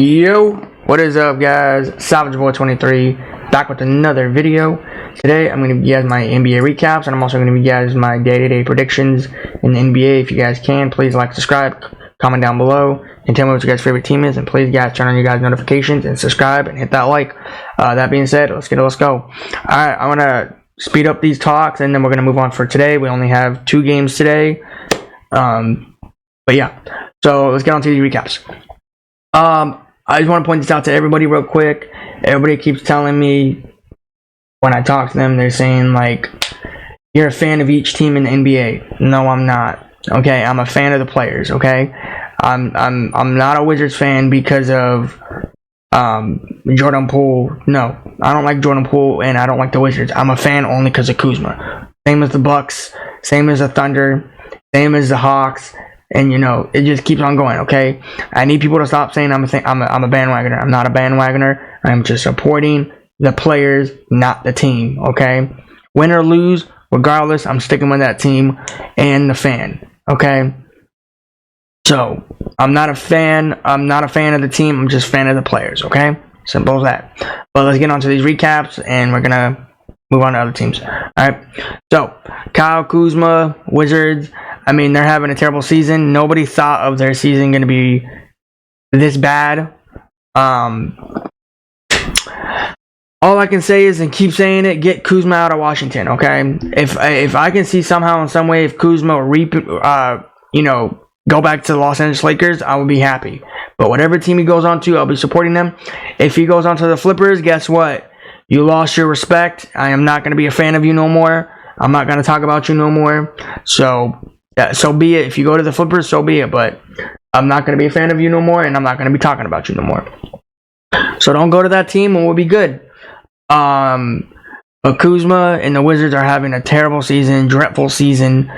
Yo, what is up, guys? Savage Boy 23 back with another video. Today I'm going to give you guys my NBA recaps, and I'm also going to give you guys my day-to-day predictions in the NBA. If you guys can, please like, subscribe, comment down below, and tell me what your guys' favorite team is. And please, guys, turn on your guys' notifications and subscribe and hit that like. That being said, let's go. All right, I'm gonna speed up these talks, and then we're gonna move on for today. We only have 2 games today, but yeah. So let's get on to these recaps. I just want to point this out to everybody real quick. Everybody keeps telling me when I talk to them, they're saying like, you're a fan of each team in the NBA. No, I'm not. Okay, I'm a fan of the players. Okay, I'm not a Wizards fan because of Jordan Poole. No, I don't like Jordan Poole, and I don't like the Wizards. I'm a fan only because of Kuzma. Same as the Bucks, same as the Thunder, same as the Hawks. And you know, it just keeps on going. Okay, I need people to stop saying I'm a bandwagoner. I'm not a bandwagoner. I'm just supporting the players, not the team. Okay, win or lose, regardless, I'm sticking with that team and the fan. Okay, so I'm not a fan of the team. I'm just a fan of the players. Okay, simple as that. But let's get on to these recaps, and we're gonna move on to other teams. All right, so Kyle Kuzma, Wizards. I mean, they're having a terrible season. Nobody thought of their season going to be this bad. All I can say is, and keep saying it, get Kuzma out of Washington, okay? If I can see somehow in some way if Kuzma go back to the Los Angeles Lakers, I will be happy. But whatever team he goes on to, I'll be supporting them. If he goes on to the Flippers, guess what? You lost your respect. I am not going to be a fan of you no more. I'm not going to talk about you no more. So be it. If you go to the Flippers, so be it. But I'm not going to be a fan of you no more, and I'm not going to be talking about you no more. So don't go to that team, and we'll be good. But Kuzma and the Wizards are having a terrible season, dreadful season,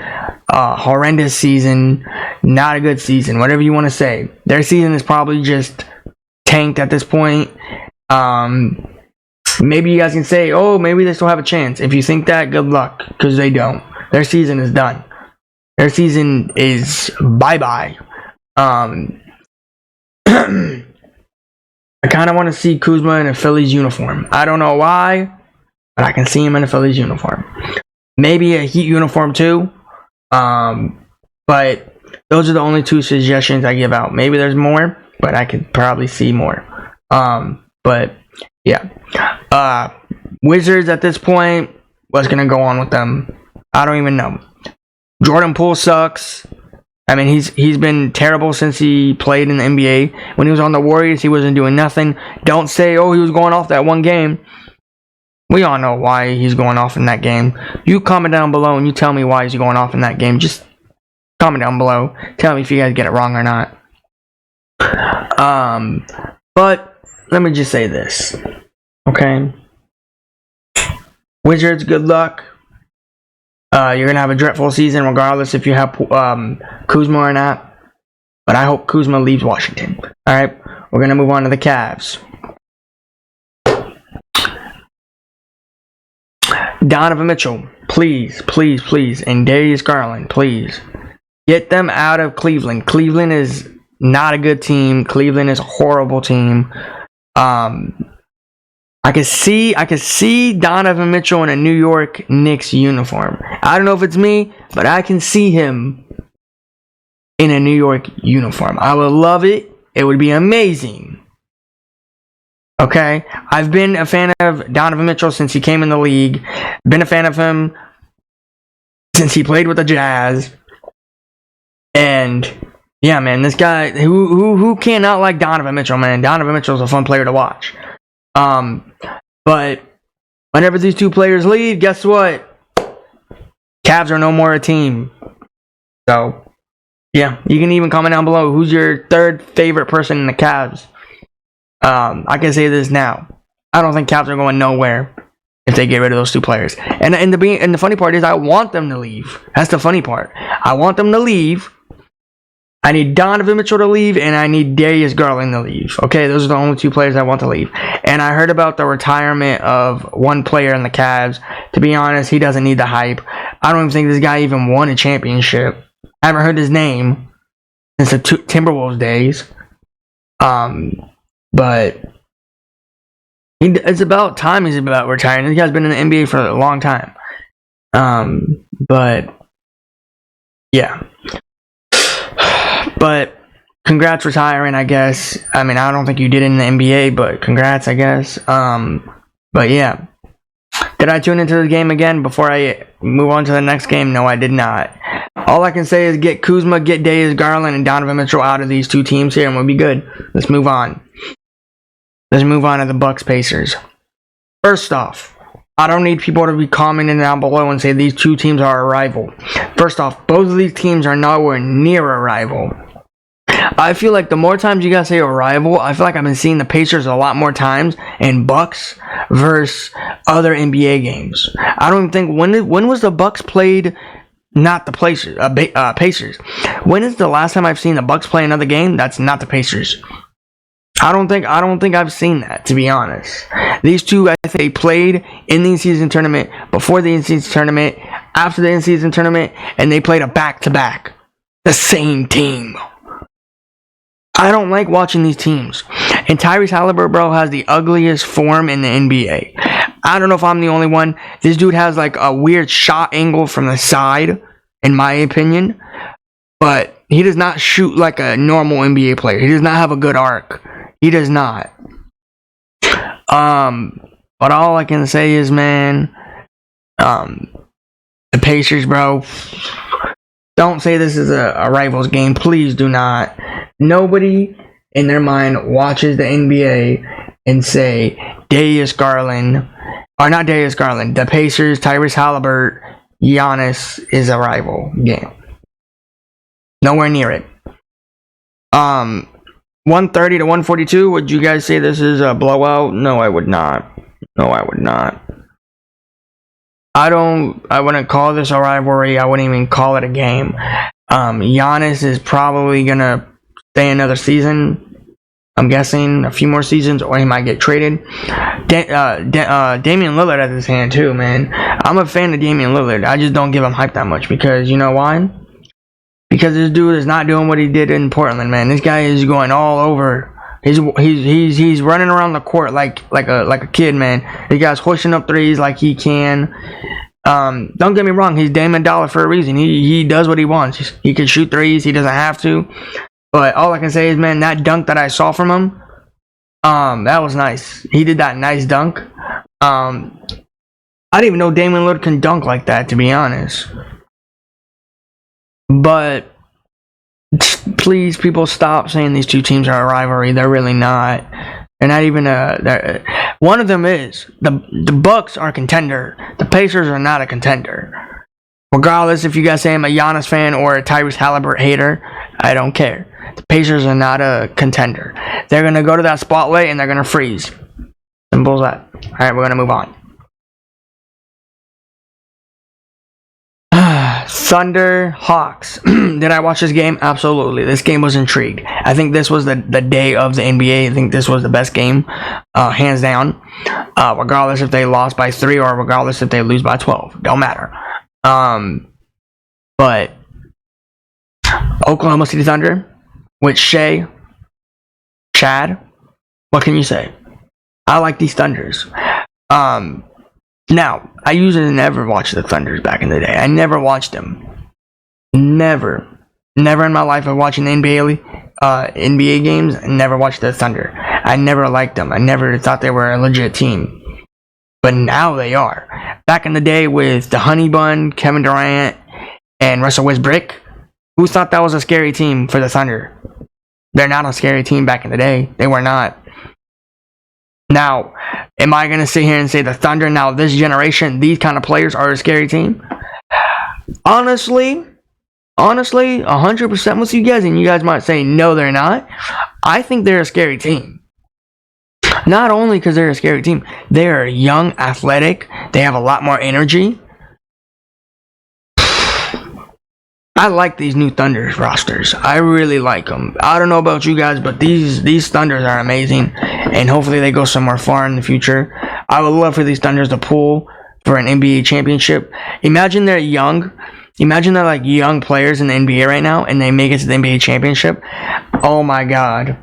horrendous season, not a good season, whatever you want to say. Their season is probably just tanked at this point. Maybe you guys can say, oh, maybe they still have a chance. If you think that, good luck, because they don't. Their season is done. Their season is bye-bye. I kind of want to see Kuzma in a Phillies uniform. I don't know why, but I can see him in a Phillies uniform. Maybe a Heat uniform too. But those are the only 2 suggestions I give out. Maybe there's more, but I could probably see more. But yeah. Wizards at this point, what's going to go on with them? I don't even know. Jordan Poole sucks. I mean, he's been terrible since he played in the NBA. When he was on the Warriors, he wasn't doing nothing. Don't say, oh, he was going off that one game. We all know why he's going off in that game. You comment down below and you tell me why he's going off in that game. Just comment down below. Tell me if you guys get it wrong or not. But let me just say this. Okay? Wizards, good luck. You're going to have a dreadful season regardless if you have Kuzma or not. But I hope Kuzma leaves Washington. Alright, we're going to move on to the Cavs. Donovan Mitchell, please, and Darius Garland, please. Get them out of Cleveland. Cleveland is not a good team. Cleveland is a horrible team. I can see Donovan Mitchell in a New York Knicks uniform. I don't know if it's me, but I can see him in a New York uniform. I would love it. It would be amazing. Okay? I've been a fan of Donovan Mitchell since he came in the league. Been a fan of him since he played with the Jazz. And yeah, man, this guy, who cannot like Donovan Mitchell, man? Donovan Mitchell is a fun player to watch. But whenever these 2 players leave, guess what? Cavs are no more a team. So, yeah, you can even comment down below who's your 3rd favorite person in the Cavs. I can say this now. I don't think Cavs are going nowhere if they get rid of those 2 players. And the funny part is I want them to leave. That's the funny part. I want them to leave. I need Donovan Mitchell to leave, and I need Darius Garland to leave. Okay, those are the only 2 players I want to leave. And I heard about the retirement of one player in the Cavs. To be honest, he doesn't need the hype. I don't even think this guy even won a championship. I haven't heard his name since the Timberwolves days. but it's about time he's about retiring. This guy's been in the NBA for a long time. But yeah. But congrats retiring, I guess. I mean, I don't think you did it in the NBA, but congrats, I guess. But yeah. Did I tune into the game again before I move on to the next game? No, I did not. All I can say is get Kuzma, get Darius Garland, and Donovan Mitchell out of these two teams here, and we'll be good. Let's move on. Let's move on to the Bucks Pacers. First off, I don't need people to be commenting down below and say these two teams are a rival. First off, both of these teams are nowhere near a rival. I feel like the more times you guys say a rival, I feel like I've been seeing the Pacers a lot more times in Bucks versus other NBA games. I don't even think when was the Bucks played, not the Pacers. When is the last time I've seen the Bucks play another game that's not the Pacers? I don't think I've seen that, to be honest. These two, I think they played in the in-season tournament, before the in-season tournament, after the in-season tournament, and they played a back-to-back. The same team. I don't like watching these teams. And Tyrese Haliburton, bro, has the ugliest form in the NBA. I don't know if I'm the only one. This dude has like a weird shot angle from the side, in my opinion. But he does not shoot like a normal NBA player. He does not have a good arc. He does not. But all I can say is, man, the Pacers, bro, don't say this is a rivals game. Please do not. Nobody in their mind watches the NBA and say Darius Garland, or not Darius Garland, the Pacers, Tyrese Haliburton, Giannis is a rival game. Nowhere near it. 130 to 142. Would you guys say this is a blowout? No, I would not. I wouldn't call this a rivalry. I wouldn't even call it a game. Giannis is probably gonna stay another season. I'm guessing a few more seasons, or he might get traded. Damian Lillard has his hand too, man. I'm a fan of Damian Lillard. I just don't give him hype that much because you know why? Because this dude is not doing what he did in Portland, man. This guy is going all over. He's running around the court like a kid, man. This guy's pushing up threes like he can. Don't get me wrong, he's Damon Dollar for a reason. He does what he wants. He can shoot threes. He doesn't have to. But all I can say is, man, that dunk that I saw from him, that was nice. He did that nice dunk. I didn't even know Damian Lillard can dunk like that, to be honest. But please, people, stop saying these two teams are a rivalry. They're really not. They're not even one of them is. The Bucks are a contender. The Pacers are not a contender. Regardless if you guys say I'm a Giannis fan or a Tyrese Haliburton hater, I don't care. The Pacers are not a contender. They're going to go to that spotlight and they're going to freeze. Simple as that. Alright, we're going to move on. Thunder Hawks. Did I watch this game? Absolutely. This game was intrigued. I think this was the day of the NBA. I think this was the best game, hands down. Regardless if they lost by 3 or regardless if they lose by 12. Don't matter. But Oklahoma City Thunder with Shea, Chad, what can you say? I like these Thunders. Now, I usually never watched the Thunders back in the day. I never watched them. Never in my life of watching the NBA games, I never watched the Thunder. I never liked them. I never thought they were a legit team. But now they are. Back in the day with the Honey Bun, Kevin Durant, and Russell Westbrook, who thought that was a scary team for the Thunder? They're not a scary team back in the day. They were not. Now, am I going to sit here and say the Thunder, now this generation, these kind of players are a scary team? Honestly, 100% with you guys, and you guys might say, no, they're not. I think they're a scary team. Not only because they're a scary team, they're young, athletic, they have a lot more energy. I like these new Thunders rosters. I really like them. I don't know about you guys, but these Thunders are amazing, and hopefully they go somewhere far in the future. I would love for these Thunders to pull for an NBA championship. Imagine they're young. Imagine they're like young players in the NBA right now, and they make it to the NBA championship. Oh my God.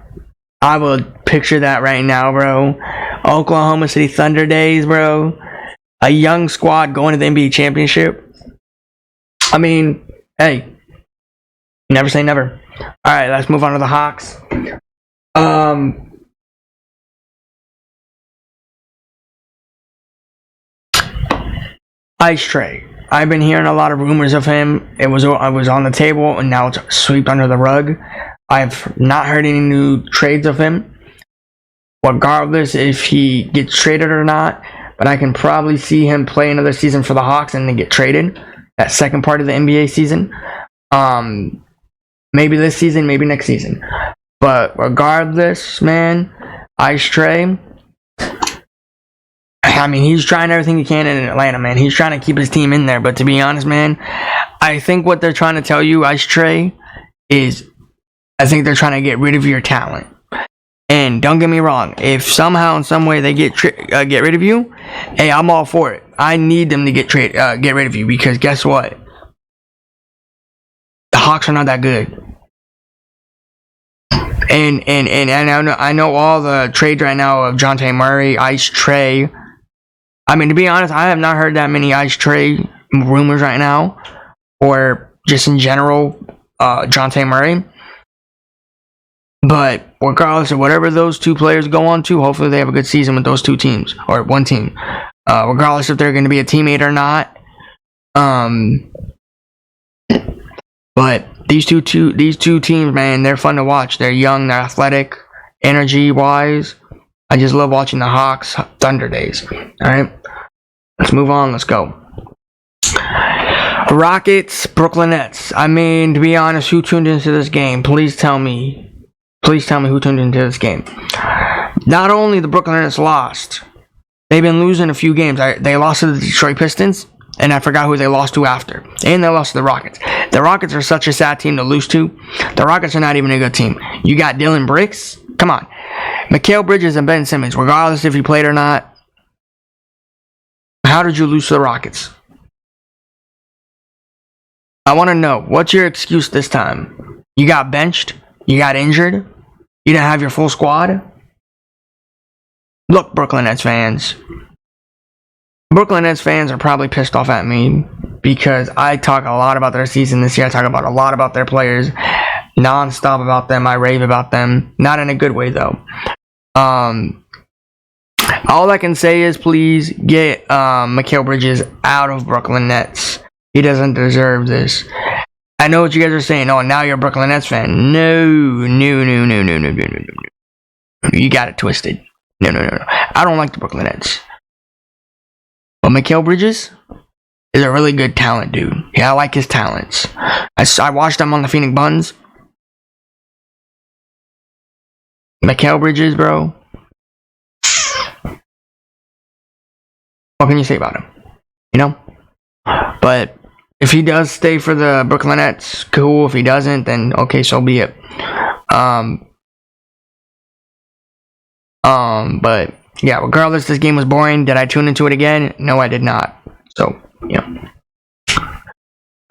I would picture that right now, bro. Oklahoma City Thunder days, bro. A young squad going to the NBA championship. I mean, hey, never say never. All right, let's move on to the Hawks. Ice Trae. I've been hearing a lot of rumors of him. I was on the table, and now it's swept under the rug. I've not heard any new trades of him, regardless if he gets traded or not. But I can probably see him play another season for the Hawks and then get traded. That second part of the NBA season. Maybe this season, maybe next season. But regardless, man, Ice Trae, I mean, he's trying everything he can in Atlanta, man. He's trying to keep his team in there. But to be honest, man, I think what they're trying to tell you, Ice Trae, is I think they're trying to get rid of your talent. And don't get me wrong, if somehow in some way they get rid of you, hey, I'm all for it. I need them to get rid of you, because guess what? The Hawks are not that good. And I know all the trades right now of Dejounte Murray, Ice Trae. I mean, to be honest, I have not heard that many Ice Trae rumors right now, or just in general, Dejounte Murray. But regardless of whatever those two players go on to, hopefully they have a good season with those two teams, or one team. Regardless if they're going to be a teammate or not. But these two teams, man, they're fun to watch. They're young, they're athletic, energy-wise. I just love watching the Hawks Thunder days. All right, let's move on. Let's go. Rockets, Brooklyn Nets. I mean, to be honest, who tuned into this game? Please tell me who tuned into this game. Not only the Brooklyn Nets lost, they've been losing a few games. They lost to the Detroit Pistons, and I forgot who they lost to after. And they lost to the Rockets. The Rockets are such a sad team to lose to. The Rockets are not even a good team. You got Dylan Brooks. Come on. Mikal Bridges and Ben Simmons, regardless if he played or not. How did you lose to the Rockets? I want to know, what's your excuse this time? You got benched? You got injured? You didn't have your full squad? Look, Brooklyn Nets fans. Brooklyn Nets fans are probably pissed off at me because I talk a lot about their season this year. I talk about a lot about their players, non-stop about them. I rave about them, not in a good way though. All I can say is please get Mikal Bridges out of Brooklyn Nets. He doesn't deserve this. I know what you guys are saying. Oh, now you're a Brooklyn Nets fan. No. You got it twisted. No. I don't like the Brooklyn Nets. But Mikal Bridges is a really good talent, dude. Yeah, I like his talents. I watched him on the Phoenix Suns. Mikal Bridges, bro. What can you say about him? You know? But if he does stay for the Brooklyn Nets, cool. If he doesn't, then okay, so be it. But yeah, regardless, this game was boring. Did I tune into it again? No, I did not. So, yeah.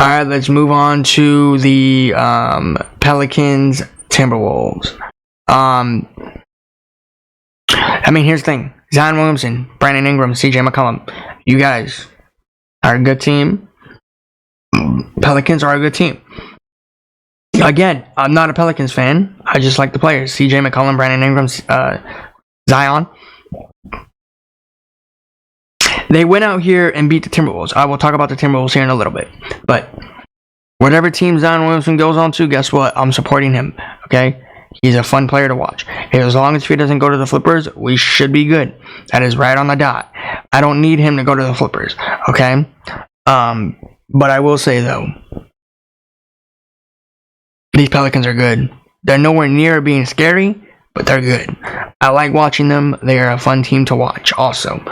Alright, let's move on to the Pelicans Timberwolves. I mean, here's the thing. Zion Williamson, Brandon Ingram, CJ McCollum. You guys are a good team. Pelicans are a good team. Again, I'm not a Pelicans fan. I just like the players. CJ McCollum, Brandon Ingram, Zion. They went out here and beat the Timberwolves. I will talk about the Timberwolves here in a little bit. But whatever team Zion Williamson goes on to, guess what? I'm supporting him. Okay? He's a fun player to watch. As long as he doesn't go to the Flippers, we should be good. That is right on the dot. I don't need him to go to the Flippers. Okay? But I will say, though, these Pelicans are good. They're nowhere near being scary, but they're good. I like watching them. They are a fun team to watch also.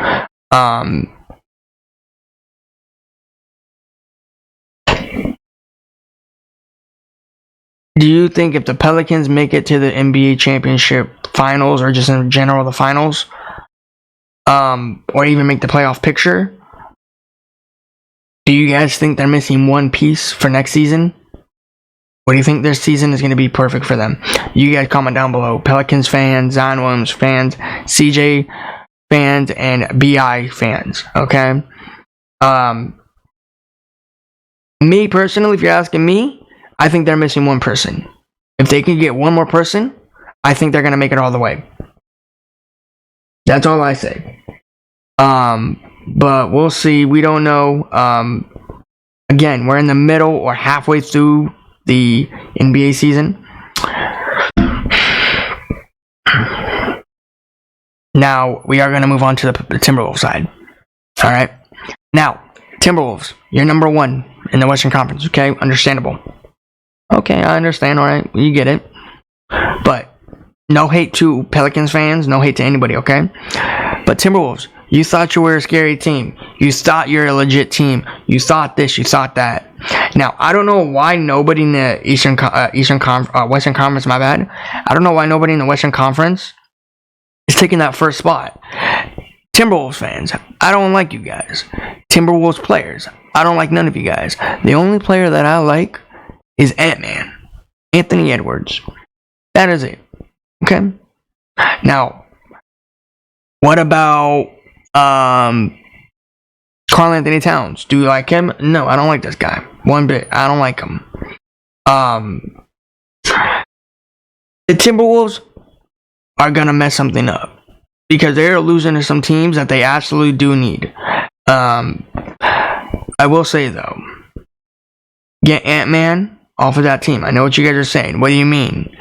Do you think if the Pelicans make it to the NBA championship finals, or just in general the finals, or even make the playoff picture, do you guys think they're missing one piece for next season? What do you think this season is going to be perfect for them? You guys comment down below. Pelicans fans, Zion Williams fans, CJ fans, and BI fans. Okay. Me personally, if you're asking me, I think they're missing one person. If they can get one more person, I think they're going to make it all the way. That's all I say. But we'll see. We don't know. Again, we're in the middle or halfway through the NBA season. Now, we are going to move on to the Timberwolves side. All right. Now, Timberwolves, you're number 1 in the Western Conference. Okay, understandable. Okay, I understand. All right, you get it. But no hate to Pelicans fans. No hate to anybody, okay? But Timberwolves, you thought you were a scary team. You thought you're a legit team. You thought this. You thought that. Now, I don't know why nobody in the Western Conference, my bad. I don't know why nobody in the Western Conference is taking that first spot. Timberwolves fans, I don't like you guys. Timberwolves players, I don't like none of you guys. The only player that I like is Ant-Man, Anthony Edwards. That is it. Okay? Now, what about Karl Anthony Towns? Do you like him? No, I don't like this guy. One bit. I don't like him. The Timberwolves are going to mess something up. Because they're losing to some teams that they absolutely do need. I will say, though, get Ant-Man off of that team. I know what you guys are saying. What do you mean?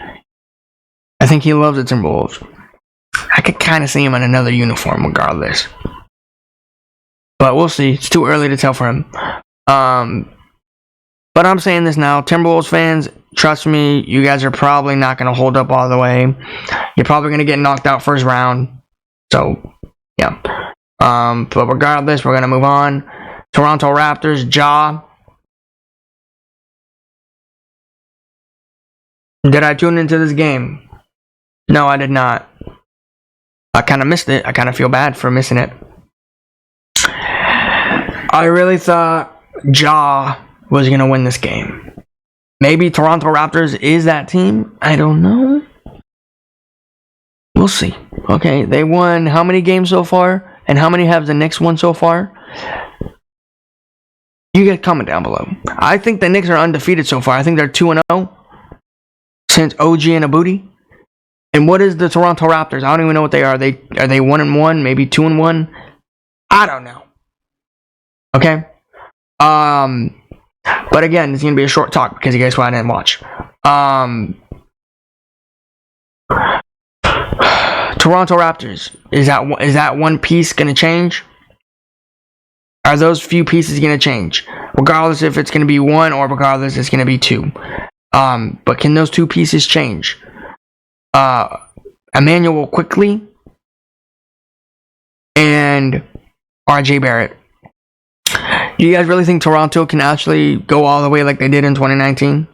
I think he loves the Timberwolves. I could kind of see him in another uniform regardless. But we'll see. It's too early to tell for him. But I'm saying this now. Timberwolves fans, trust me, you guys are probably not going to hold up all the way. You're probably going to get knocked out first round. So, yeah. But regardless, we're going to move on. Toronto Raptors, Ja. Did I tune into this game? No, I did not. I kind of missed it. I kind of feel bad for missing it. I really thought Ja was going to win this game. Maybe Toronto Raptors is that team. I don't know. We'll see. Okay, they won how many games so far? And how many have the Knicks won so far? You guys comment down below. I think the Knicks are undefeated so far. I think they're 2-0 since OG and Abudi. And what is the Toronto Raptors? I don't even know what they are. Are they 1-1? Maybe 2-1? I don't know. Okay? But again, it's going to be a short talk because you guys why I didn't watch. Toronto Raptors, is that one piece going to change? Are those few pieces going to change? Regardless if it's going to be one or regardless it's going to be two. But can those two pieces change? Emmanuel Quickley and RJ Barrett. Do you guys really think Toronto can actually go all the way like they did in 2019?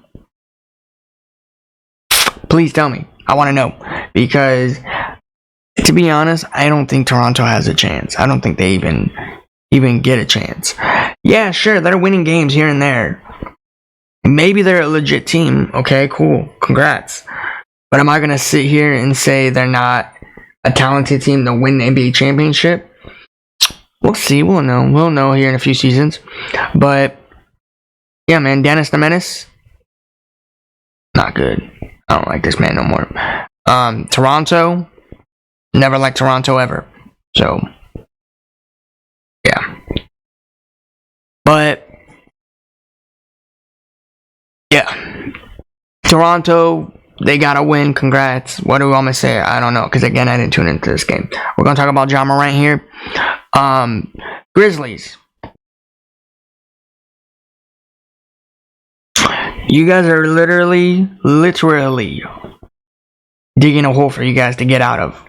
Please tell me. I want to know. Because, to be honest, I don't think Toronto has a chance. I don't think they even get a chance. Yeah, sure, they're winning games here and there. Maybe they're a legit team. Okay, cool. Congrats. But am I going to sit here and say they're not a talented team to win the NBA championship? We'll see. We'll know. We'll know here in a few seasons. But, yeah, man, Dennis the Menace, not good. I don't like this man no more. Toronto, never liked Toronto ever. So, yeah. But, yeah. Toronto, they gotta win. Congrats. What do you want me to say? I don't know. Because, again, I didn't tune into this game. We're going to talk about Ja Morant here. Grizzlies. You guys are literally digging a hole for you guys to get out of.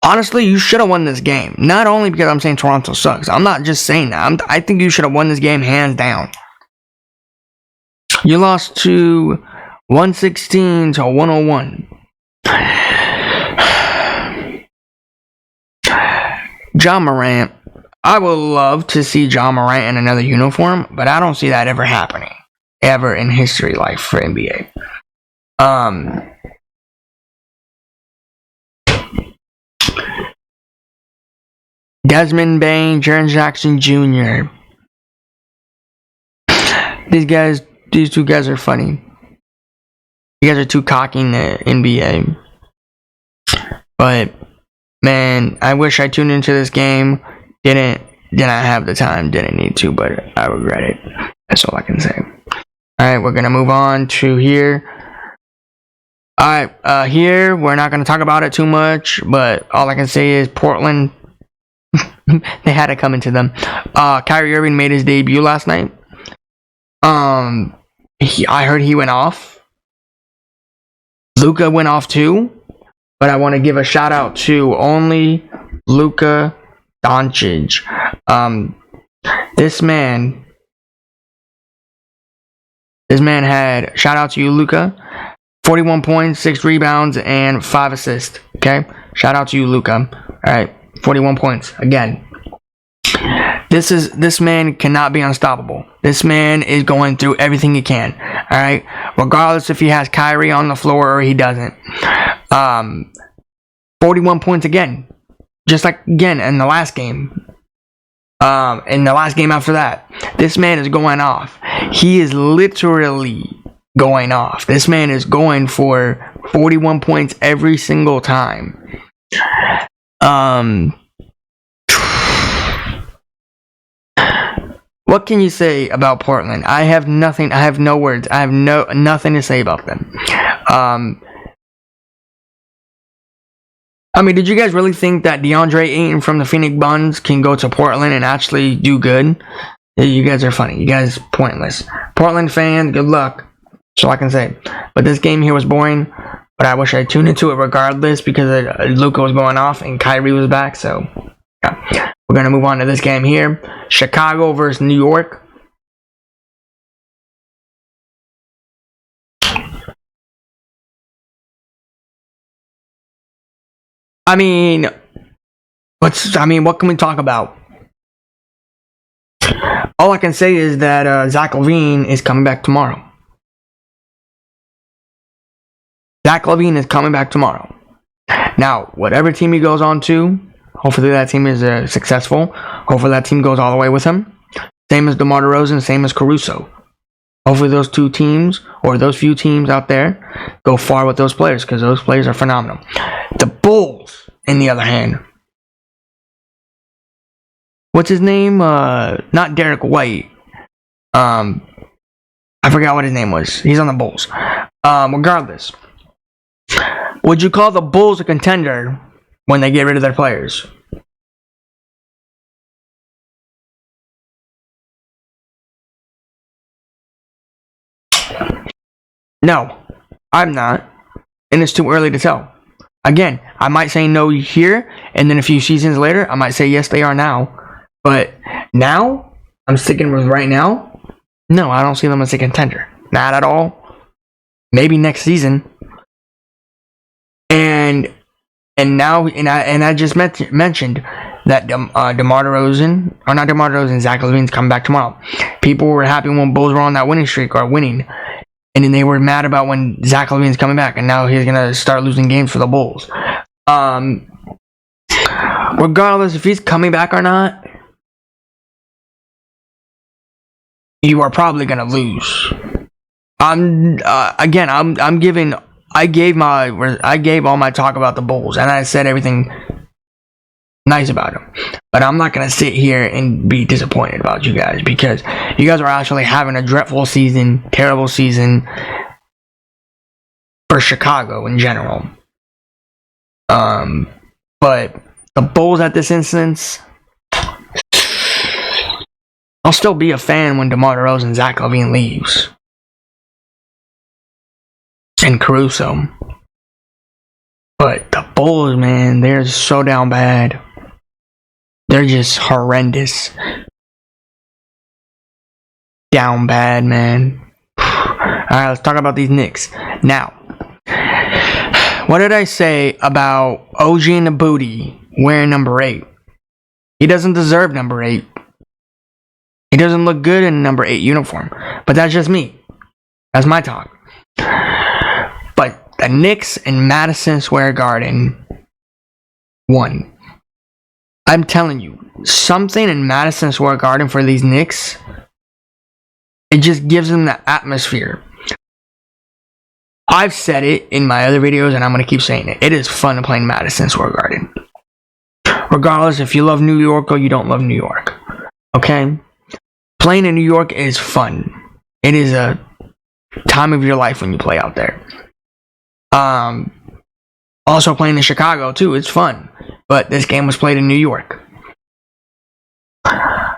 Honestly, you should have won this game. Not only because I'm saying Toronto sucks. I'm not just saying that. I think you should have won this game hands down. You lost to 116 to 101. Ja Morant. I would love to see Ja Morant in another uniform, but I don't see that ever happening. ever in history life for NBA. Desmond Bain, Jaren Jackson Jr. These two guys are funny. You guys are too cocky in the NBA. But man, I wish I tuned into this game. Didn't have the time. Didn't need to, but I regret it. That's all I can say. Alright, we're gonna move on to here. Alright, here we're not gonna talk about it too much, but all I can say is Portland. They had it coming to them. Kyrie Irving made his debut last night. I heard he went off. Luka went off too. But I want to give a shout out to only Luka Doncic. This man had, shout out to you, Luka, 41 points, 6 rebounds, and 5 assists. Okay, shout out to you, Luka. All right, 41 points again. This man cannot be unstoppable. This man is going through everything he can. All right, regardless if he has Kyrie on the floor or he doesn't. 41 points again, just like again in the last game. In the last game after that, this man is going off. He is literally going off. This man is going for 41 points every single time. What can you say about Portland? I have nothing. I have no words. I have nothing to say about them. I mean, did you guys really think that DeAndre Ayton from the Phoenix Suns can go to Portland and actually do good? You guys are funny. You guys pointless. Portland fan, good luck. That's all I can say. But this game here was boring. But I wish I tuned into it regardless because Luka was going off and Kyrie was back. So, yeah. We're going to move on to this game here. Chicago versus New York. I mean, what can we talk about? All I can say is that Zach LaVine is coming back tomorrow. Zach LaVine is coming back tomorrow. Now, whatever team he goes on to, hopefully that team is successful. Hopefully that team goes all the way with him. Same as DeMar DeRozan, same as Caruso. Hopefully those two teams, or those few teams out there, go far with those players, because those players are phenomenal. The Bulls, on the other hand. What's his name? Not Derek White. I forgot what his name was. He's on the Bulls. Regardless. Would you call the Bulls a contender when they get rid of their players? No, I'm not. And it's too early to tell. Again, I might say no here, and then a few seasons later, I might say yes, they are now. But now, I'm sticking with right now. No, I don't see them as a contender. Not at all. Maybe next season. And I just mentioned that DeMar DeRozan, or not DeMar DeRozan, Zach LaVine's coming back tomorrow. People were happy when Bulls were on that winning streak or winning. And then they were mad about when Zach LaVine's coming back, and now he's gonna start losing games for the Bulls. Regardless if he's coming back or not, you are probably gonna lose. I gave all my talk about the Bulls, and I said everything nice about them. But I'm not gonna sit here and be disappointed about you guys, because you guys are actually having a dreadful season, terrible season for Chicago in general. But the Bulls at this instance, I'll still be a fan when DeMar DeRozan and Zach LaVine leaves. And Caruso. But the Bulls, man, they're so down bad. They're just horrendous. Down bad, man. Alright, let's talk about these Knicks. Now, what did I say about OG and the Booty wearing number 8? He doesn't deserve number 8. He doesn't look good in number 8 uniform. But that's just me. That's my talk. But the Knicks in Madison Square Garden won. I'm telling you, something in Madison Square Garden for these Knicks, it just gives them the atmosphere. I've said it in my other videos, and I'm going to keep saying it. It is fun to play in Madison Square Garden. Regardless if you love New York or you don't love New York. Okay? Playing in New York is fun. It is a time of your life when you play out there. Also playing in Chicago too, it's fun. But this game was played in New York. I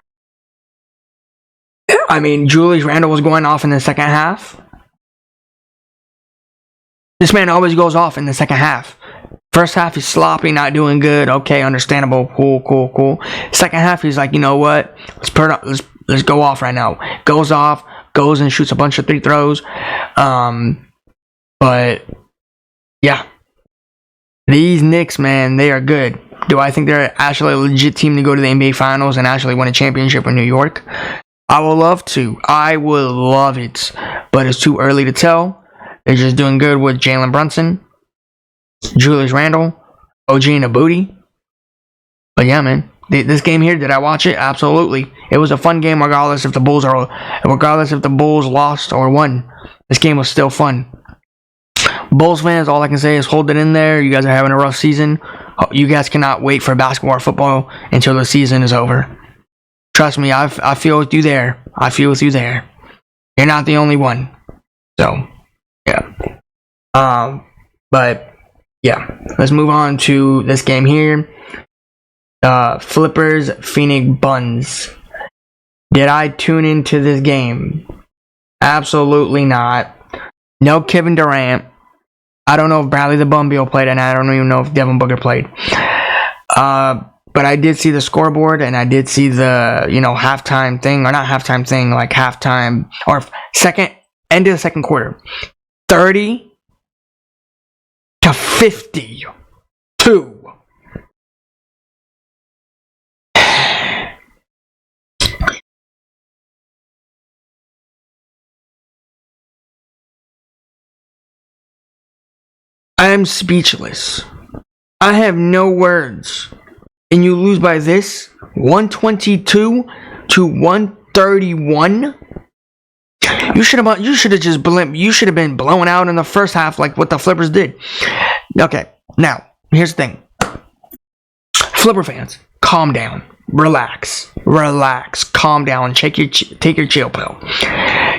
mean, Julius Randle was going off in the second half. This man always goes off in the second half. First half, he's sloppy, not doing good. Okay, understandable. Cool. Second half, he's like, you know what? Let's go off right now. Goes off, goes and shoots a bunch of free throws. But yeah, these Knicks, man, they are good. Do I think they're actually a legit team to go to the NBA Finals and actually win a championship in New York? I would love to. I would love it. But it's too early to tell. They're just doing good with Jalen Brunson, Julius Randle, OG Anunoby. But yeah, man. This game here, did I watch it? Absolutely. It was a fun game regardless if the Bulls lost or won. This game was still fun. Bulls fans, all I can say is hold it in there. You guys are having a rough season. You guys cannot wait for basketball or football until the season is over. Trust me, I feel with you there. I feel with you there. You're not the only one. So, yeah. But, yeah. Let's move on to this game here. Flippers Phoenix Buns. Did I tune into this game? Absolutely not. No Kevin Durant. I don't know if Bradley the Bumbeal played, and I don't even know if Devin Booker played. But I did see the scoreboard, and I did see the, halftime thing, or not halftime thing, like halftime, or end of the second quarter. 30-52. I am speechless. I have no words. And you lose by this? 122 to 131? You should have been blown out in the first half like what the Flippers did. Okay, now, here's the thing. Flipper fans, calm down. Relax, calm down, take your chill pill.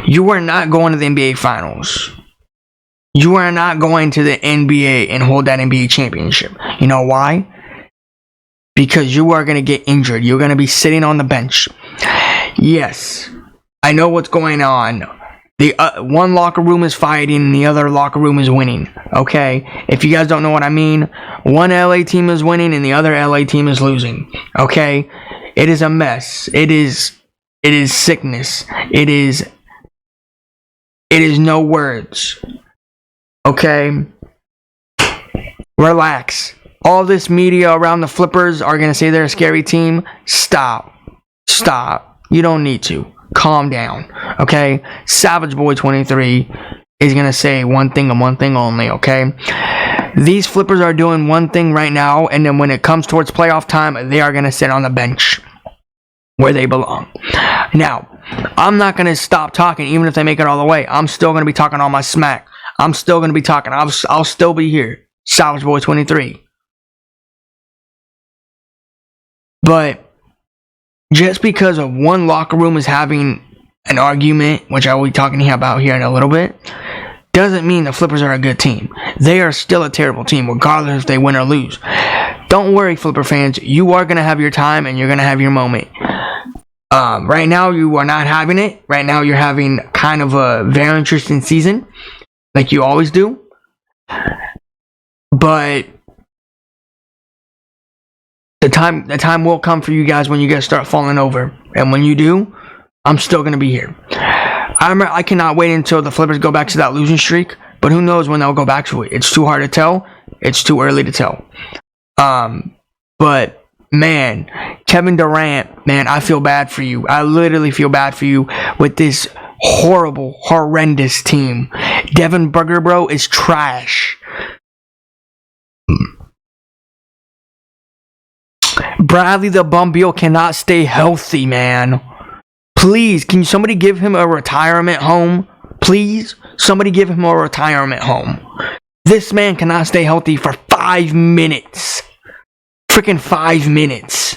You are not going to the NBA Finals. You are not going to the NBA and hold that NBA championship. You know why? Because you are going to get injured. You're going to be sitting on the bench. Yes, I know what's going on. The one locker room is fighting and the other locker room is winning. Okay? If you guys don't know what I mean, one LA team is winning and the other LA team is losing. Okay? It is a mess. It is sickness. It is no words. Okay? Relax. All this media around the Flippers are going to say they're a scary team. Stop. You don't need to. Calm down. Okay? Savage Boy 23 is going to say one thing and one thing only. Okay? These Flippers are doing one thing right now, and then when it comes towards playoff time, they are going to sit on the bench where they belong. Now, I'm not going to stop talking even if they make it all the way. I'm still going to be talking all my smack. I'm still going to be talking. I'll still be here. Savage Boy 23. But just because of one locker room is having an argument, which I will be talking about here in a little bit, doesn't mean the Flippers are a good team. They are still a terrible team, regardless if they win or lose. Don't worry, Flipper fans. You are going to have your time and you're going to have your moment. Right now, you are not having it. Right now, you're having kind of a very interesting season, like you always do. But the time will come for you guys when you guys start falling over. And when you do, I'm still going to be here. I cannot wait until the Flippers go back to that losing streak. But who knows when they'll go back to it. It's too hard to tell. It's too early to tell. But, man, Kevin Durant, man, I feel bad for you. I literally feel bad for you with this horrible, horrendous team. Devin Booker, bro, is trash. Bradley the Bum Beal cannot stay healthy, man. Please, can somebody give him a retirement home? Please, somebody give him a retirement home. This man cannot stay healthy for 5 minutes. Freaking 5 minutes.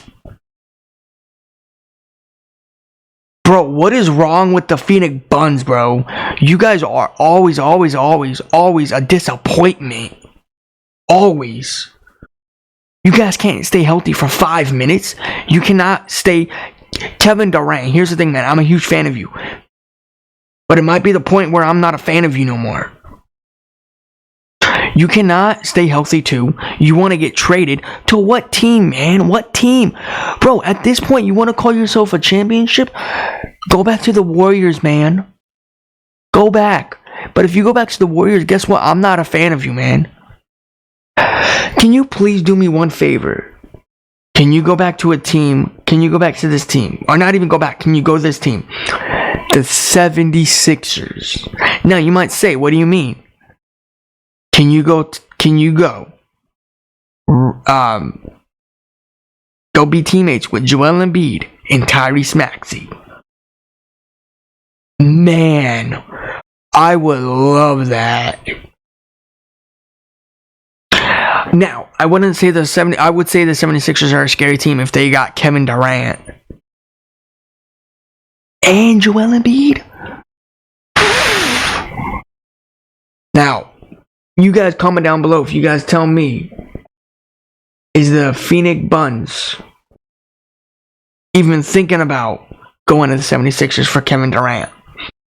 Bro, what is wrong with the Phoenix Buns, bro? You guys are always a disappointment. Always. You guys can't stay healthy for 5 minutes. You cannot stay... Kevin Durant, here's the thing, man. I'm a huge fan of you. But it might be the point where I'm not a fan of you no more. You cannot stay healthy too. You want to get traded to what team, man? What team? Bro, at this point, you want to call yourself a championship? Go back to the Warriors, man. Go back. But if you go back to the Warriors, guess what? I'm not a fan of you, man. Can you please do me one favor? Can you go back to a team? Can you go back to this team? Or not even go back. Can you go to this team? The 76ers. Now, you might say, what do you mean? Can you go be teammates with Joel Embiid and Tyrese Maxey? Man, I would love that. Now, I would say the 76ers are a scary team if they got Kevin Durant and Joel Embiid. Now, you guys comment down below if you guys tell me, is the Phoenix Buns even thinking about going to the 76ers for Kevin Durant?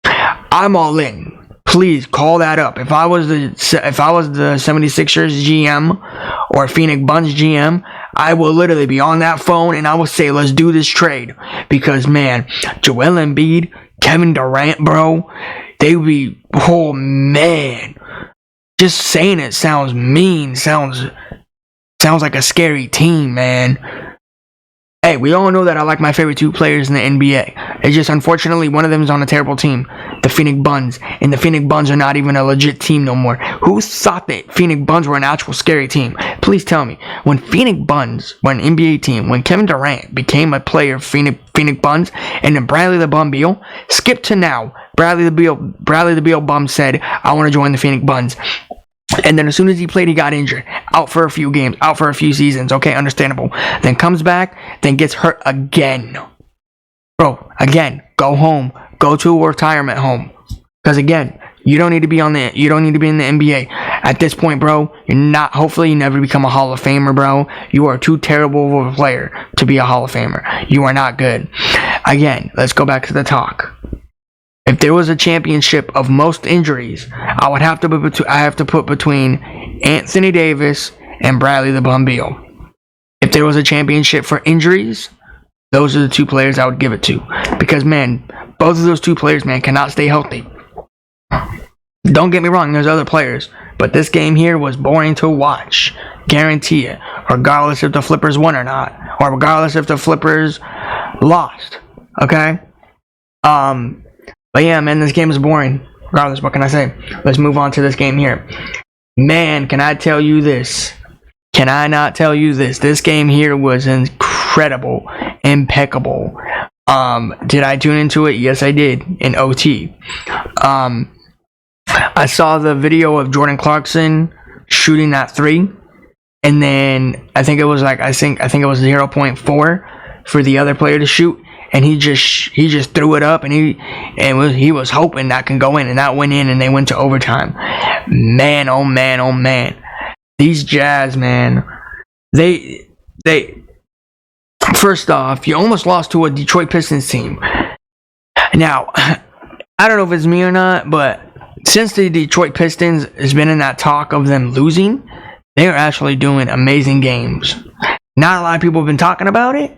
I'm all in. Please call that up. If I was the 76ers GM or Phoenix Buns GM, I will literally be on that phone and I will say, let's do this trade. Because, man, Joel Embiid, Kevin Durant, bro, they would be, oh, man. Just saying it sounds mean. Sounds like a scary team, man. Hey, we all know that I like my favorite two players in the NBA. It's just, unfortunately, one of them is on a terrible team, the Phoenix Buns. And the Phoenix Buns are not even a legit team no more. Who thought that Phoenix Buns were an actual scary team? Please tell me. When Phoenix Buns were an NBA team, when Kevin Durant became a player of Phoenix Buns, and then Bradley the Bum Beal, skip to now. Bradley the Beal Bum said, I want to join the Phoenix Buns. And then as soon as he played, he got injured. Out for a few games. Out for a few seasons. Okay, understandable. Then comes back. Then gets hurt again. Bro, again, go home. Go to a retirement home. Because again, you don't need to be in the NBA. At this point, bro, you're not, hopefully you never become a Hall of Famer, bro. You are too terrible of a player to be a Hall of Famer. You are not good. Again, let's go back to the talk. If there was a championship of most injuries, I have to put between Anthony Davis and Bradley the Bum Beal. If there was a championship for injuries, those are the two players I would give it to. Because, man, both of those two players, man, cannot stay healthy. Don't get me wrong, there's other players. But this game here was boring to watch. Guarantee it. Regardless if the Flippers won or not. Or regardless if the Flippers lost. Okay? But yeah, man, this game is boring. Regardless, what can I say? Let's move on to this game here. Man, can I tell you this? Can I not tell you this? This game here was incredible. Impeccable. Did I tune into it? Yes, I did. In OT. I saw the video of Jordan Clarkson shooting that 3. And then I think it was 0.4 for the other player to shoot. And he just threw it up, and he was hoping that can go in, and that went in, and they went to overtime. Man, oh man, oh man, these Jazz, man, they first off, you almost lost to a Detroit Pistons team. Now, I don't know if it's me or not, but since the Detroit Pistons has been in that talk of them losing, they are actually doing amazing games. Not a lot of people have been talking about it,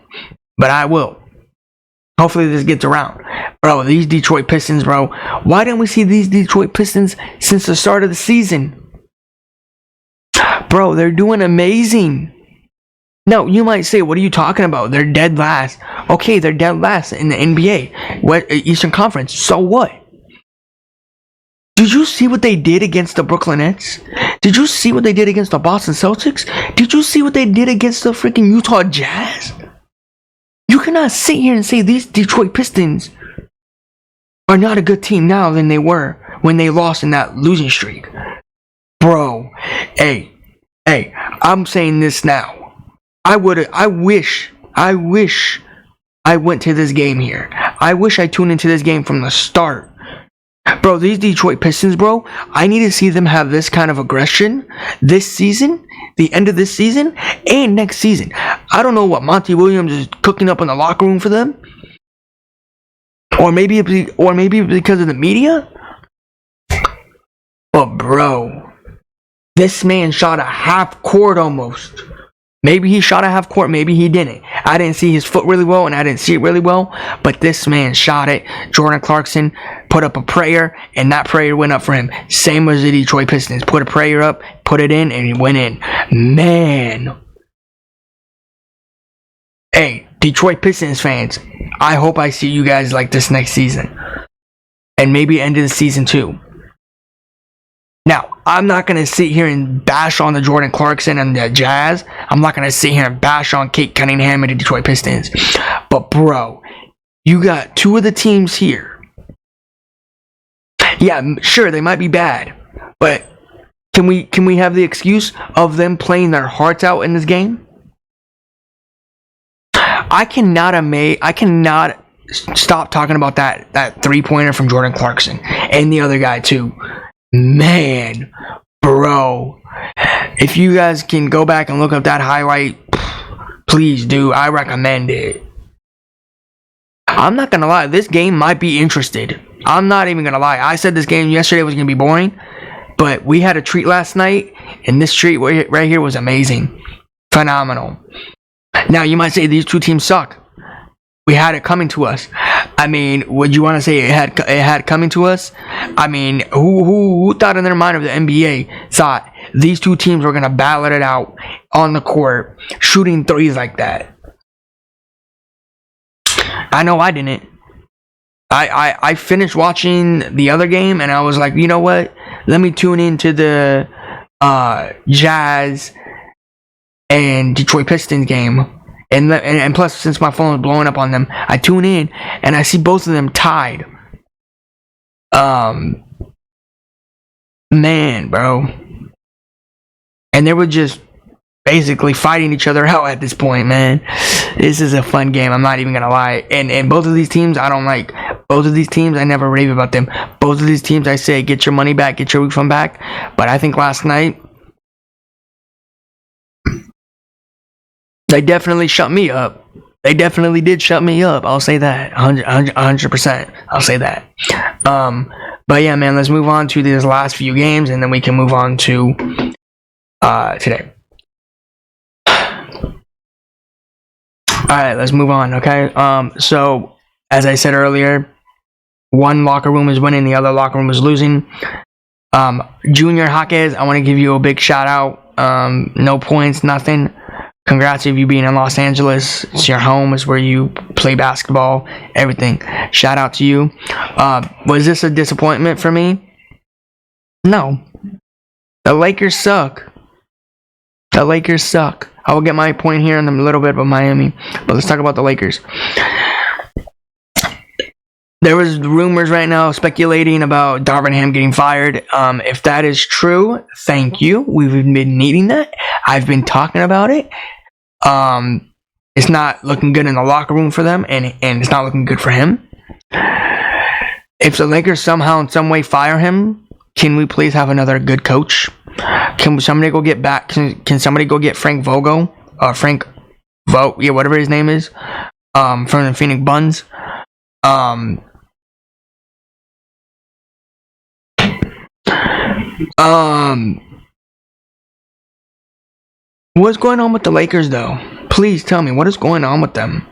but I will. Hopefully this gets around. Bro, these Detroit Pistons, bro. Why didn't we see these Detroit Pistons since the start of the season? Bro, they're doing amazing. No, you might say, what are you talking about? They're dead last. Okay, they're dead last in the NBA. Eastern Conference. So what? Did you see what they did against the Brooklyn Nets? Did you see what they did against the Boston Celtics? Did you see what they did against the freaking Utah Jazz? You cannot sit here and say these Detroit Pistons are not a good team now than they were when they lost in that losing streak. Bro, hey, I'm saying this now. I wish I went to this game here. I wish I tuned into this game from the start. Bro, these Detroit Pistons, bro, I need to see them have this kind of aggression this season, the end of this season, and next season. I don't know what Monty Williams is cooking up in the locker room for them. Or maybe because of the media. But bro, this man shot a half court almost. Maybe he shot a half court, maybe he didn't. I didn't see his foot really well, and I didn't see it really well. But this man shot it. Jordan Clarkson put up a prayer, and that prayer went up for him. Same as the Detroit Pistons. Put a prayer up, put it in, and it went in. Man. Hey, Detroit Pistons fans, I hope I see you guys like this next season. And maybe end of the season too. Now, I'm not going to sit here and bash on the Jordan Clarkson and the Jazz. I'm not going to sit here and bash on Kate Cunningham and the Detroit Pistons. But bro, you got two of the teams here. Yeah, sure, they might be bad. But can we have the excuse of them playing their hearts out in this game? I cannot stop talking about that three-pointer from Jordan Clarkson and the other guy too. Man, bro, if you guys can go back and look up that highlight, please do. I recommend it. I'm not gonna lie, this game might be interested. I'm not even gonna lie. I said this game yesterday was gonna be boring, but we had a treat last night, and this treat right here was amazing. Phenomenal. Now, you might say these two teams suck. We had it coming to us. I mean, would you want to say it had coming to us? I mean, who thought in their mind of the NBA thought these two teams were going to battle it out on the court, shooting threes like that? I know I didn't. I finished watching the other game, and I was like, you know what? Let me tune into the Jazz and Detroit Pistons game. And plus, since my phone was blowing up on them, I tune in and I see both of them tied. Man, bro. And they were just basically fighting each other out at this point, man. This is a fun game, I'm not even gonna lie. And both of these teams, I don't like. Both of these teams, I never rave about them. Both of these teams, I say, get your money back, get your refund back. But I think last night, they definitely shut me up. They definitely did shut me up. I'll say that. 100%. I'll say that. But yeah, man, let's move on to these last few games, and then we can move on to today. Alright, let's move on, okay? So, as I said earlier, one locker room is winning, the other locker room is losing. Junior Jaquez, I want to give you a big shout out. No points, nothing. Congrats if you being in Los Angeles. It's your home. It's where you play basketball. Everything. Shout out to you. Was this a disappointment for me? No. The Lakers suck. The Lakers suck. I will get my point here in a little bit about Miami. But let's talk about the Lakers. There was rumors right now speculating about Darvin Ham getting fired. If that is true, thank you. We've been needing that. I've been talking about it. It's not looking good in the locker room for them, and it's not looking good for him. If the Lakers somehow in some way fire him, can we please have another good coach? Can somebody go get back? Can somebody go get Frank Vogel or Frank Vogt? Yeah, whatever his name is. From the Phoenix Buns. What's going on with the Lakers, though? Please tell me, what is going on with them?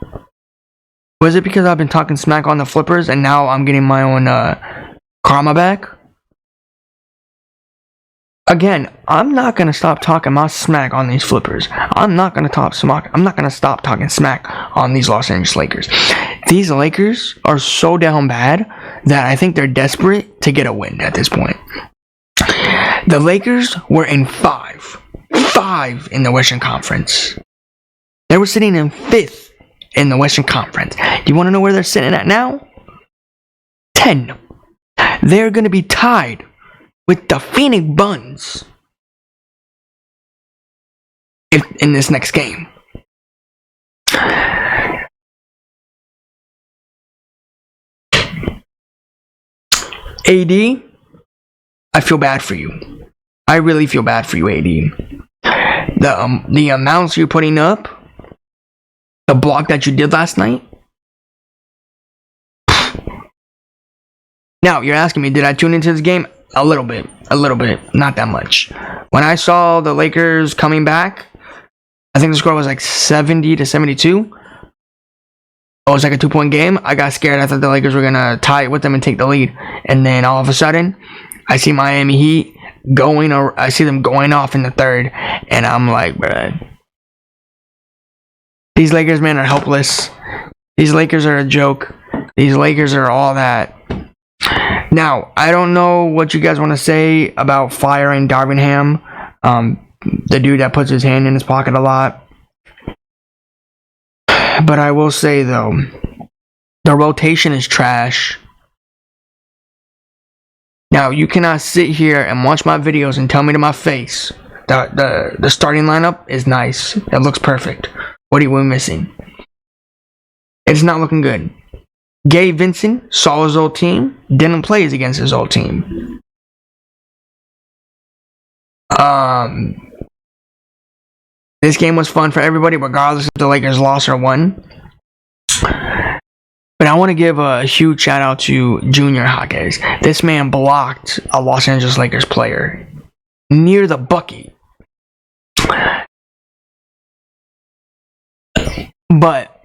Was it because I've been talking smack on the Flippers and now I'm getting my own karma back? Again, I'm not gonna stop talking my smack on these Flippers. I'm not gonna stop talking smack on these Los Angeles Lakers. these Lakers are so down bad that I think they're desperate to get a win at this point. The Lakers were in five in the Western Conference. They were sitting in 5th in the Western Conference. Do you want to know where they're sitting at now? 10. They're going to be tied with the Phoenix Suns in this next game. AD, I feel bad for you. I really feel bad for you, AD. The amounts you're putting up, the block that you did last night. Now, you're asking me, did I tune into this game? A little bit, not that much. When I saw the Lakers coming back, I think the score was like 70-72. It was like a 2-point game. I got scared. I thought the Lakers were going to tie it with them and take the lead. And then all of a sudden, I see Miami Heat I see them going off in the third. And I'm like, bruh, these Lakers, man, are helpless. These Lakers are a joke. These Lakers are all that. Now, I don't know what you guys want to say about firing Darvin Ham, the dude that puts his hand in his pocket a lot. But I will say, though, the rotation is trash. Now, you cannot sit here and watch my videos and tell me to my face the starting lineup is nice. It looks perfect. What are we missing? It's not looking good. Gabe Vincent saw his old team, didn't play against his old team. This game was fun for everybody, regardless if the Lakers lost or won. But I want to give a huge shout out to Junior Jaquez. This man blocked a Los Angeles Lakers player near the bucket. But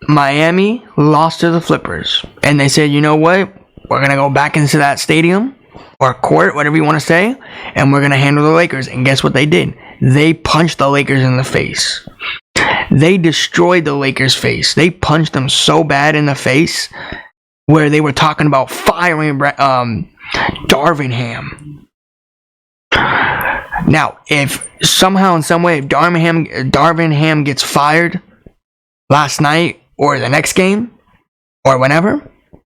Miami lost to the Flippers, and they said, you know what, we're going to go back into that stadium or court, whatever you want to say, and we're going to handle the Lakers. And guess what they did? They punched the Lakers in the face. They destroyed the Lakers' face. They punched them so bad in the face where they were talking about firing Darvin Ham. Now, if somehow in some way if Darvin Ham gets fired last night or the next game or whenever,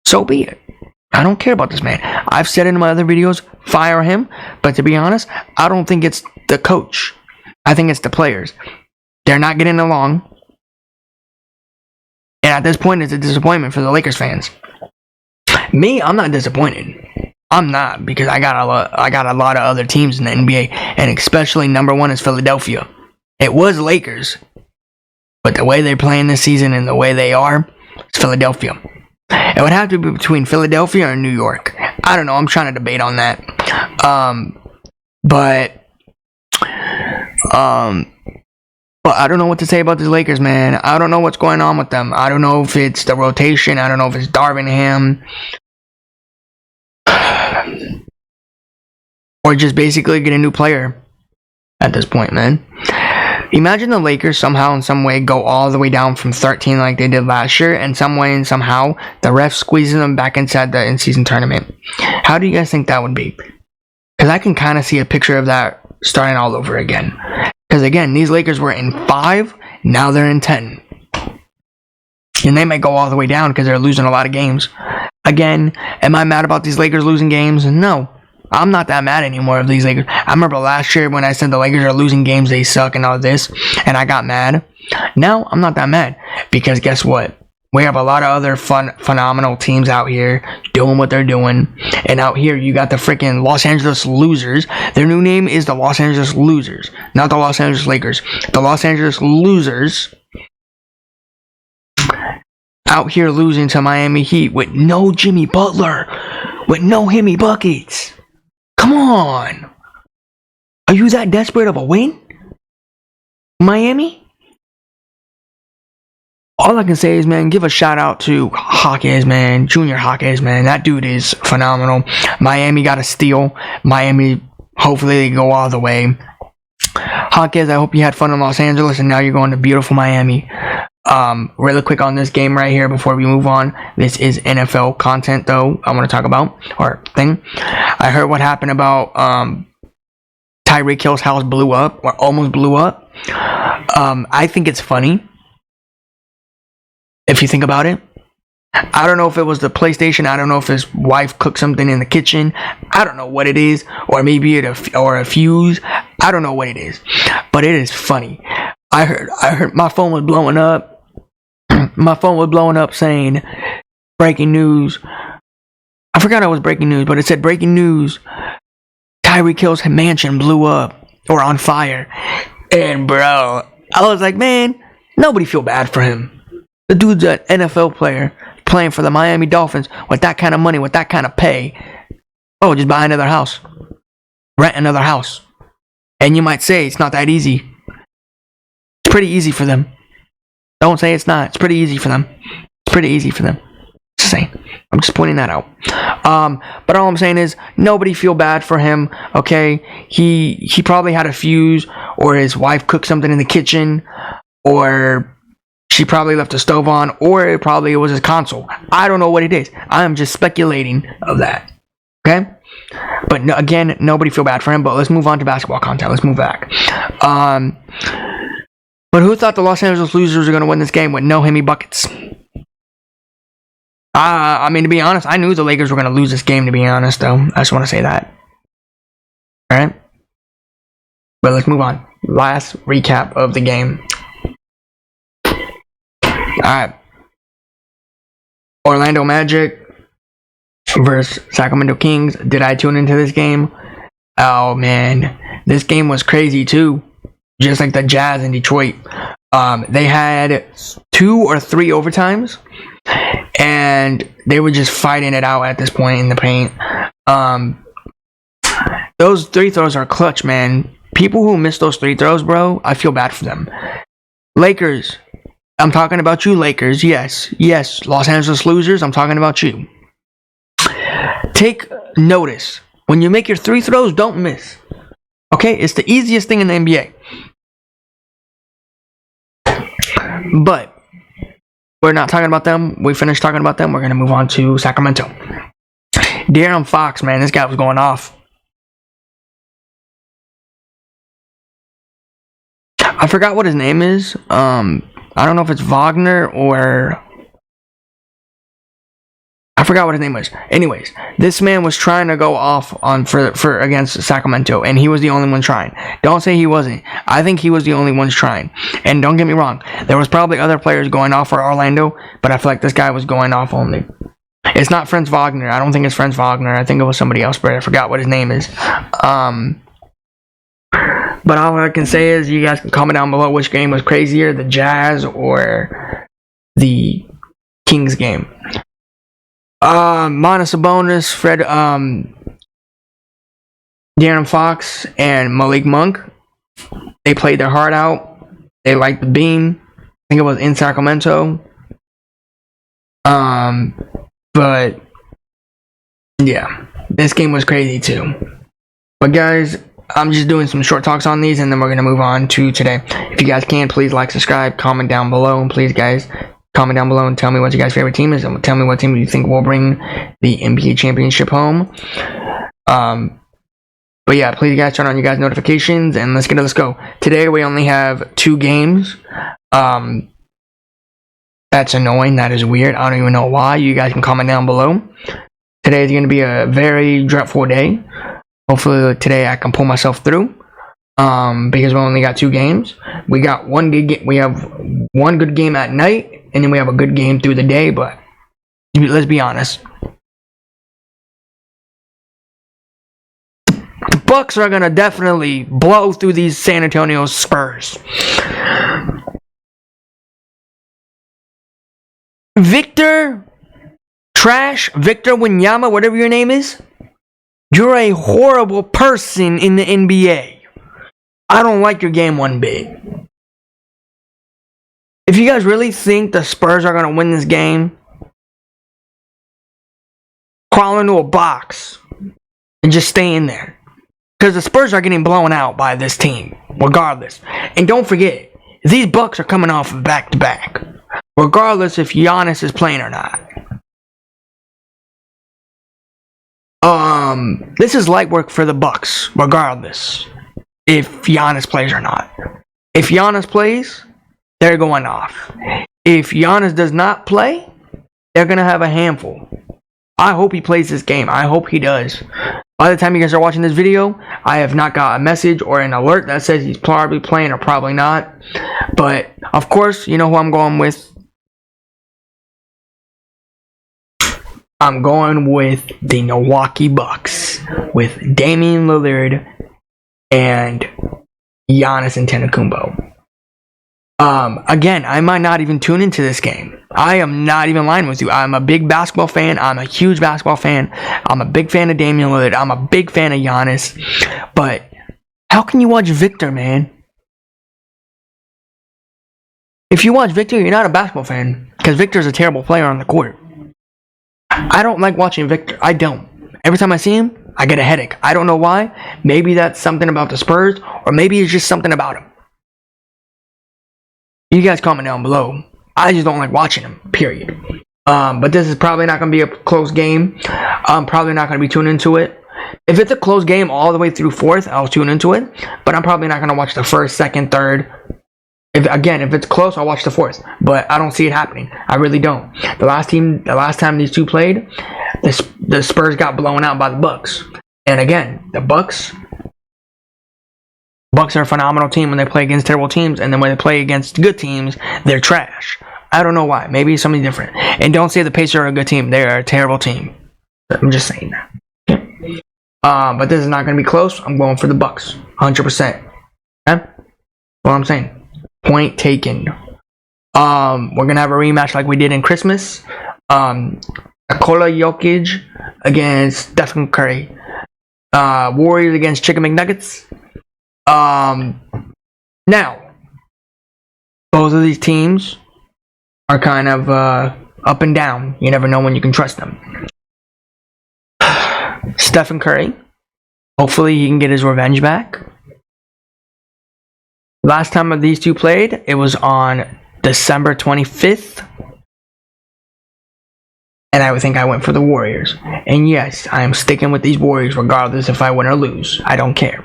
so be it. I don't care about this man. I've said in my other videos, fire him. But to be honest, I don't think it's the coach. I think it's the players. They're not getting along. And at this point, it's a disappointment for the Lakers fans. Me, I'm not disappointed. I'm not, because I got a lot of other teams in the NBA, and especially number one is Philadelphia. It was Lakers, but the way they're playing this season and the way they are, it's Philadelphia. It would have to be between Philadelphia or New York. I don't know. I'm trying to debate on that. But I don't know what to say about these Lakers, man. I don't know what's going on with them. I don't know if it's the rotation. I don't know if it's Darvin Ham. Or just basically get a new player at this point, man. Imagine the Lakers somehow in some way go all the way down from 13 like they did last year, and some way and somehow the ref squeezes them back inside the in-season tournament. How do you guys think that would be? Because I can kind of see a picture of that starting all over again. Because again, these Lakers were in 5, now they're in 10. And they may go all the way down because they're losing a lot of games. Again, am I mad about these Lakers losing games? No. I'm not that mad anymore of these Lakers. I remember last year when I said the Lakers are losing games, they suck and all this, and I got mad. Now, I'm not that mad. Because guess what? We have a lot of other phenomenal teams out here doing what they're doing. And out here, you got the freaking Los Angeles Losers. Their new name is the Los Angeles Losers, not the Los Angeles Lakers. The Los Angeles Losers out here losing to Miami Heat with no Jimmy Butler, with no Hemi buckets. Come on. Are you that desperate of a win? Miami? All I can say is, man, give a shout out to Jaquez, man. Junior Jaquez, man. That dude is phenomenal. Miami got a steal. Miami, hopefully they go all the way. Jaquez, I hope you had fun in Los Angeles and now you're going to beautiful Miami. Really quick on this game right here before we move on. This is NFL content though I want to talk about, or thing. I heard what happened about Tyreek Hill's house blew up, or almost blew up. I think it's funny if you think about it. I don't know if it was the PlayStation. I don't know if his wife cooked something in the kitchen. I don't know what it is, or maybe a fuse. I don't know what it is, but it is funny. I heard my phone was blowing up. My phone was blowing up saying breaking news. I forgot it was breaking news, but it said breaking news. Tyreek Hill's mansion blew up or on fire. And bro, I was like, man, nobody feel bad for him. The dude's an NFL player playing for the Miami Dolphins with that kind of money, with that kind of pay. Oh, just buy another house. Rent another house. And you might say it's not that easy. It's pretty easy for them. Don't say it's not. It's pretty easy for them. It's pretty easy for them. Just saying. I'm just pointing that out. But all I'm saying is nobody feel bad for him. Okay, he probably had a fuse, or his wife cooked something in the kitchen, or she probably left the stove on, or it was his console. I don't know what it is. I'm just speculating of that. Okay, but no, again, nobody feel bad for him. But let's move on to basketball content. Let's move back. But who thought the Los Angeles Losers were going to win this game with no Hemi buckets? I mean, to be honest, I knew the Lakers were going to lose this game, to be honest, though. I just want to say that. Alright? But let's move on. Last recap of the game. Alright. Orlando Magic versus Sacramento Kings. Did I tune into this game? Oh, man. This game was crazy, too. Just like the Jazz in Detroit. They had 2 or 3 overtimes. And they were just fighting it out at this point in the paint. Those 3 throws are clutch, man. People who miss those 3 throws, bro, I feel bad for them. Lakers. I'm talking about you, Lakers. Yes. Los Angeles Losers, I'm talking about you. Take notice. When you make your 3 throws, don't miss. Okay? It's the easiest thing in the NBA. But we're not talking about them. We finished talking about them. We're going to move on to Sacramento. De'Aaron Fox, man, this guy was going off. I forgot what his name is. I don't know if it's Wagner or... I forgot what his name was. Anyways, this man was trying to go off on for against Sacramento, and he was the only one trying. Don't say he wasn't. I think he was the only one trying. And don't get me wrong, there was probably other players going off for Orlando, but I feel like this guy was going off only. It's not Franz Wagner. I don't think it's Franz Wagner. I think it was somebody else, but I forgot what his name is. But all I can say is you guys can comment down below which game was crazier, the Jazz or the Kings game. Mana Sabonis, De'Aaron Fox, and Malik Monk. They played their heart out. They liked the beam. I think it was in Sacramento. But yeah, this game was crazy too. But guys, I'm just doing some short talks on these, and then we're gonna move on to today. If you guys can, please like, subscribe, comment down below, and please, guys, comment down below and tell me what your guys' favorite team is, and tell me what team you think will bring the NBA championship home. But yeah, please, guys, turn on your guys' notifications, and let's go. Today we only have 2 games. That's annoying. That is weird. I don't even know why. You guys can comment down below. Today is going to be a very dreadful day. Hopefully today I can pull myself through. Because we only got 2 games. We got one good we have one good game at night, and then we have a good game through the day, but let's be honest. The Bucks are gonna definitely blow through these San Antonio Spurs. Victor Wanyama, whatever your name is, you're a horrible person in the NBA. I don't like your game one bit. If you guys really think the Spurs are going to win this game, crawl into a box and just stay in there. Because the Spurs are getting blown out by this team, regardless. And don't forget, these Bucks are coming off of back-to-back. regardless if Giannis is playing or not. This is light work for the Bucks, regardless if Giannis plays or not. If Giannis plays, they're going off. If Giannis does not play, they're going to have a handful. I hope he plays this game. I hope he does. By the time you guys are watching this video, I have not got a message or an alert that says he's probably playing or probably not. But, of course, you know who I'm going with. I'm going with the Milwaukee Bucks with Damian Lillard and Giannis Antetokounmpo. Again, I might not even tune into this game. I am not even lying with you. I'm a big basketball fan. I'm a huge basketball fan. I'm a big fan of Damian Lillard. I'm a big fan of Giannis. But how can you watch Victor, man? If you watch Victor, you're not a basketball fan because Victor's a terrible player on the court. I don't like watching Victor. I don't. Every time I see him, I get a headache. I don't know why. Maybe that's something about the Spurs, or maybe it's just something about him. You guys comment down below. I just don't like watching him, period. But this is probably not going to be a close game. I'm probably not going to be tuned into it. If it's a close game all the way through fourth, I'll tune into it. But I'm probably not going to watch the first, second, third. If it's close, I'll watch the fourth. But I don't see it happening. I really don't. The last time these two played, the Spurs got blown out by the Bucks. And again, the Bucks are a phenomenal team when they play against terrible teams, and then when they play against good teams, they're trash. I don't know why. Maybe it's something different. And don't say the Pacers are a good team. They are a terrible team. I'm just saying that. But this is not going to be close. I'm going for the Bucks, 100%. Okay? What I'm saying. Point taken. We're going to have a rematch like we did in Christmas. Nikola Jokic against Stephen Curry. Warriors against Chicken McNuggets. Now, both of these teams are kind of up and down. You never know when you can trust them. Stephen Curry, hopefully he can get his revenge back. Last time these two played, it was on December 25th. And I would think I went for the Warriors. And yes, I am sticking with these Warriors regardless if I win or lose. I don't care.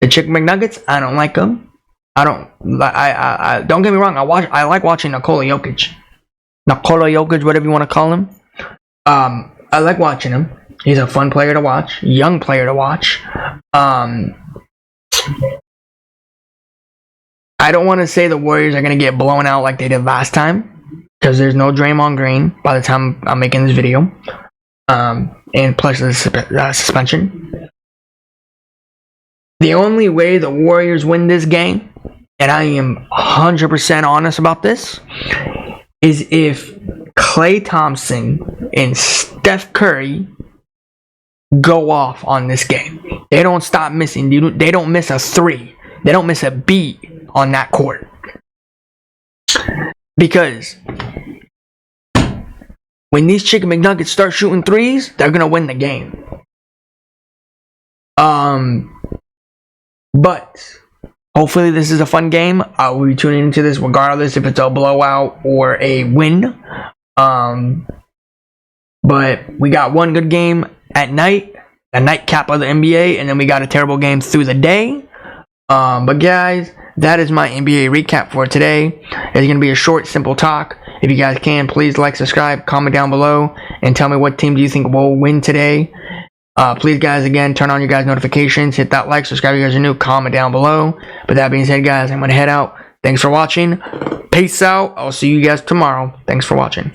The Chicken McNuggets, I don't like them. I don't get me wrong. I like watching Nikola Jokic, whatever you want to call him. I like watching him. He's a fun player to watch, young player to watch. I don't want to say the Warriors are going to get blown out like they did last time, because there's no Draymond Green by the time I'm making this video, and plus the suspension. The only way the Warriors win this game, and I am 100% honest about this, is if Klay Thompson and Steph Curry go off on this game. They don't stop missing. They don't miss a three. They don't miss a beat on that court. Because when these Chicken McNuggets start shooting threes, they're going to win the game. But hopefully this is a fun game. I will be tuning into this regardless if it's a blowout or a win. But we got one good game at night, a nightcap of the NBA, and then we got a terrible game through the day. But guys, that is my NBA recap for today. It's going to be a short, simple talk. If you guys can, please like, subscribe, comment down below, and tell me what team do you think will win today. Please, guys, again, turn on your guys' notifications, hit that like, subscribe if you guys are new, comment down below. But that being said, guys, I'm going to head out. Thanks for watching. Peace out. I'll see you guys tomorrow. Thanks for watching.